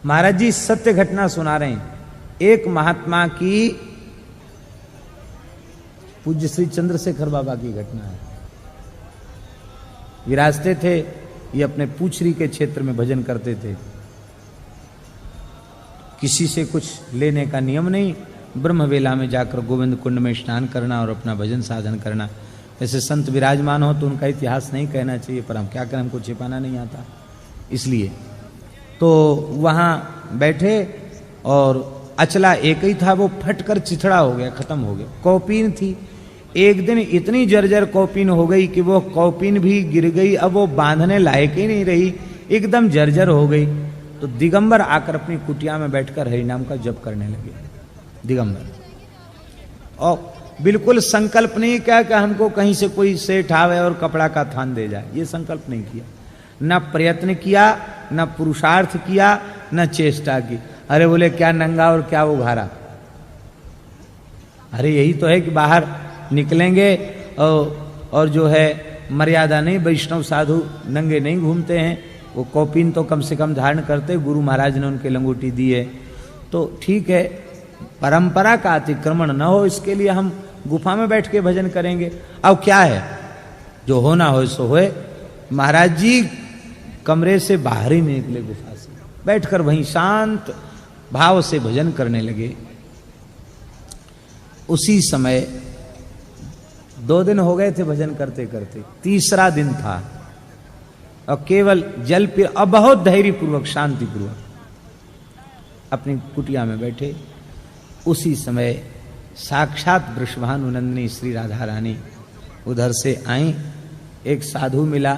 महाराज जी सत्य घटना सुना रहे हैं। एक महात्मा की, पूज्य श्री चंद्रशेखर बाबा की घटना है। विराजते थे, ये अपने पूछरी के क्षेत्र में भजन करते थे। किसी से कुछ लेने का नियम नहीं, ब्रह्म वेला में जाकर गोविंद कुंड में स्नान करना और अपना भजन साधन करना। ऐसे संत विराजमान हो तो उनका इतिहास नहीं कहना चाहिए, पर हम क्या करें, हमको छिपाना नहीं आता। इसलिए तो वहाँ बैठे और अचला एक ही था, वो फटकर चिथड़ा हो गया, खत्म हो गया। कौपीन थी, एक दिन इतनी जर्जर कौपीन हो गई कि वो कौपीन भी गिर गई, अब वो बांधने लायक ही नहीं रही, एकदम जर्जर हो गई। तो दिगंबर आकर अपनी कुटिया में बैठकर हरिनाम का जप करने लगे। दिगंबर और बिल्कुल संकल्प नहीं किया कि हमको कहीं से कोई सेठ आवे और कपड़ा का थान दे जाए, ये संकल्प नहीं किया, न प्रयत्न किया, न पुरुषार्थ किया, न चेष्टा की। अरे बोले क्या नंगा और क्या उघारा, अरे यही तो है कि बाहर निकलेंगे और जो है मर्यादा नहीं, वैष्णव साधु नंगे नहीं घूमते हैं, वो कौपीन तो कम से कम धारण करते, गुरु महाराज ने उनके लंगोटी दी है तो ठीक है, परंपरा का अतिक्रमण न हो इसके लिए हम गुफा में बैठ के भजन करेंगे। अब क्या है, जो होना हो सो होए। महाराज जी कमरे से बाहर ही नहीं निकले, गुफा से बैठकर वहीं शांत भाव से भजन करने लगे। उसी समय 2 दिन हो गए थे भजन करते करते, तीसरा दिन था और केवल जल पी, अब बहुत धैर्य पूर्वक शांति पूर्वक अपनी कुटिया में बैठे। उसी समय साक्षात वृषभानु नंदिनी श्री राधा रानी उधर से आई। एक साधु मिला,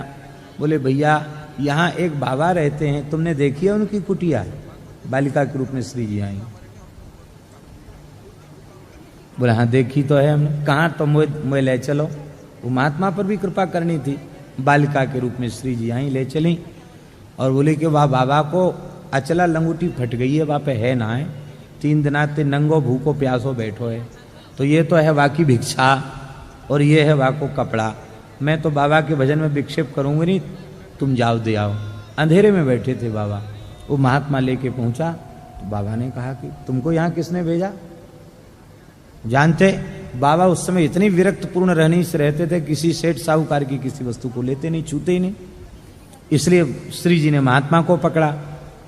बोले भैया यहाँ एक बाबा रहते हैं, तुमने देखी है उनकी कुटिया? बालिका के रूप में श्री जी आई। बोले हाँ देखी तो है हमने। कहाँ? तो मुझे ले चलो। वो महात्मा पर भी कृपा करनी थी। बालिका के रूप में श्री जी आई, ले चली और बोले कि वह बाबा को अचला लंगूटी फट गई है, वहाँ पे है ना है, 3 दिनाते नंगो भूखो प्यासो बैठो है। तो ये तो है वाकी भिक्षा और ये है वाको कपड़ा। मैं तो बाबा के भजन में विक्षेप करूंगी नहीं, तुम जाओ दे आओ। अंधेरे में बैठे थे बाबा। वो महात्मा लेके पहुंचा तो बाबा ने कहा कि तुमको यहाँ किसने भेजा? जानते बाबा उस समय इतनी विरक्त पूर्ण रहनी से रहते थे, किसी सेठ साहूकार की किसी वस्तु को लेते नहीं, छूते ही नहीं। इसलिए श्री जी ने महात्मा को पकड़ा।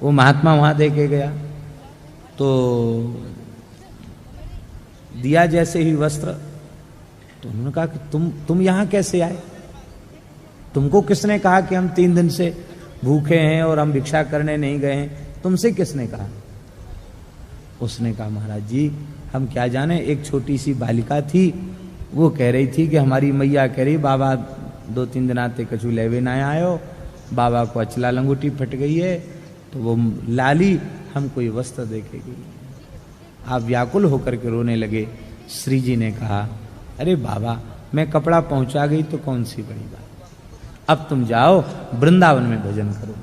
वो महात्मा वहां दे के गया तो दिया जैसे ही वस्त्र, तो उन्होंने कहा कि तुम यहां कैसे आए? तुमको किसने कहा कि हम 3 दिन से भूखे हैं और हम भिक्षा करने नहीं गए हैं? तुमसे किसने कहा? उसने कहा महाराज जी हम क्या जाने, एक छोटी सी बालिका थी, वो कह रही थी कि हमारी मैया कह रही बाबा 2-3 दिन आते कछु लेवे ना आयो, बाबा को अचला लंगूटी फट गई है, तो वो लाली हमको ये वस्त्र देखेगी। आप व्याकुल होकर के रोने लगे। श्री जी ने कहा अरे बाबा मैं कपड़ा पहुंचा गई तो कौन सी बड़ी बात, अब तुम जाओ वृंदावन में भजन करो।